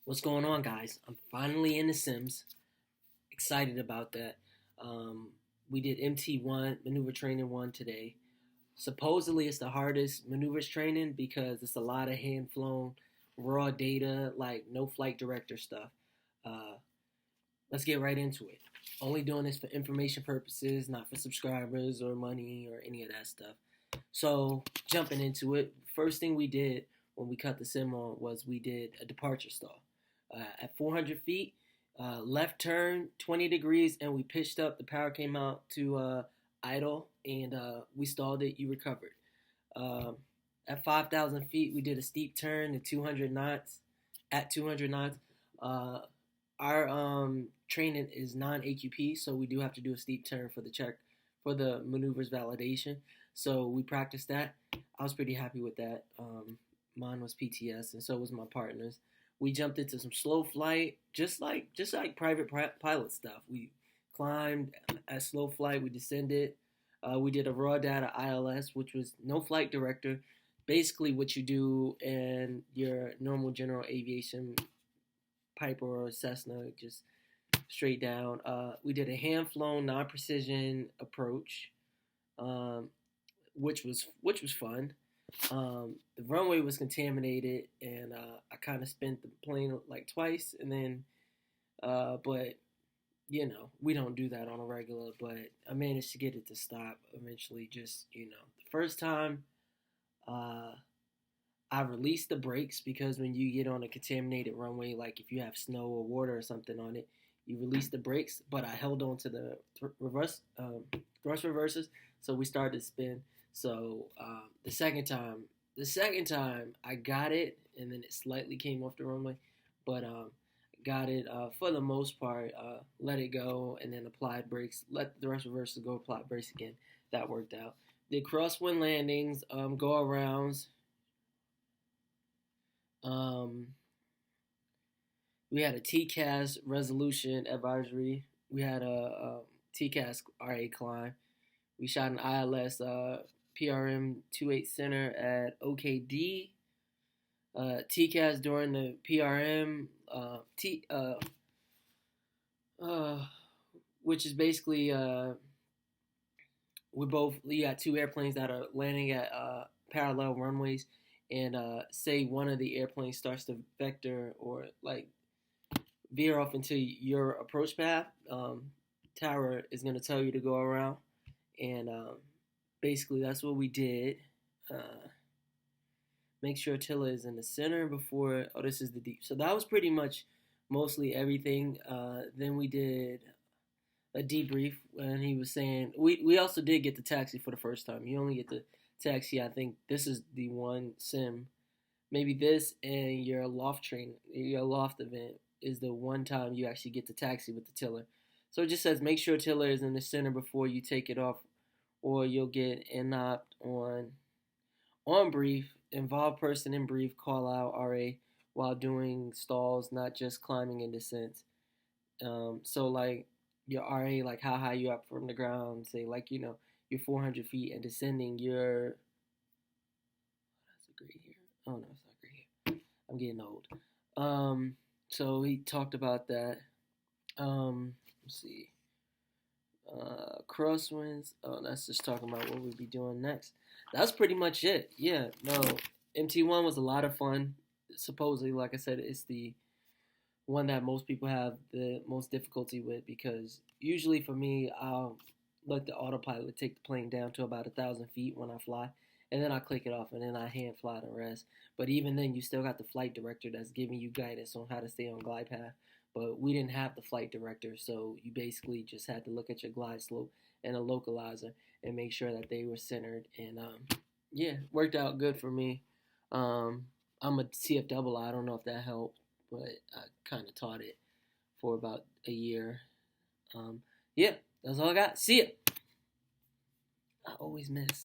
What's going on, guys? I'm finally in the Sims. Excited about that. We did MT1 maneuver training 1 today. Supposedly, it's the hardest maneuvers training because it's a lot of hand flown raw data, like no flight director stuff. Uh, let's get right into it. Only doing this for information purposes, not for subscribers or money or any of that stuff. So, jumping into it, first thing we did when we cut the sim on was we did a departure stall. At 400 feet, left turn, 20 degrees, and we pitched up. The power came out to idle, and we stalled it. You recovered. Um, at 5,000 feet, we did a steep turn to 200 knots. At 200 knots, uh, our training is non-AQP, so we do have to do a steep turn for the check for the maneuvers validation. So we practiced that. I was pretty happy with that. Mine was PTS, and so was my partner's. We jumped into some slow flight, just like private pilot stuff. We climbed at slow flight. We descended. We did a raw data ILS, which was no flight director. Basically, what you do in your normal general aviation Piper or Cessna, just straight down. We did a hand flown non precision approach, um, which was fun. The runway was contaminated, and I kind of spent the plane like twice, and then, but we don't do that on a regular. But I managed to get it to stop eventually. Just the first time, uh, I released the brakes because when you get on a contaminated runway, like if you have snow or water or something on it, you release the brakes. But I held on to the thrust reversers, so we started to spin. So the second time I got it, and then it slightly came off the runway, but got it for the most part. Let it go, and then applied brakes. Let the rest reverses go. Applied brakes again. That worked out. Did crosswind landings, go arounds. Um, we had a TCAS resolution advisory. We had a TCAS RA climb. We shot an ILS PRM 28 center at OKD. TCAS during the PRM. Uh, which is basically we got two airplanes that are landing at parallel runways, and say one of the airplanes starts to vector or like veer off into your approach path. Tower is going to tell you to go around, and basically that's what we did. Make sure Tilla is in the center before. Oh, this is the deep. So that was pretty much mostly everything. Then we did a debrief when he was saying we also did get the taxi for the first time. You only get the taxi. I think this is the one sim. Maybe this and your loft event is the one time you actually get the taxi with the tiller. So it just says make sure tiller is in the center before you take it off, or you'll get inopt on brief. Involved person in brief call out RA while doing stalls, not just climbing and descents. So like your RA, like how high you up from the ground, say like you're 400 feet and descending. That's a great here. Oh no, it's not great here. I'm getting old. So he talked about that. Let's see. Crosswinds. Oh, that's just talking about what we'll be doing next. That's pretty much it. Yeah, no. MT1 was a lot of fun. Supposedly, like I said, it's the one that most people have the most difficulty with because usually for me, I'll let the autopilot take the plane down to about 1,000 feet when I fly, and then I click it off, and then I hand fly the rest. But even then, you still got the flight director that's giving you guidance on how to stay on glide path. But we didn't have the flight director, so you basically just had to look at your glide slope and a localizer and make sure that they were centered. And yeah, worked out good for me. I'm a CF double. I don't know if that helped, but I kind of taught it for about a year. Yeah, that's all I got. See ya. I always miss.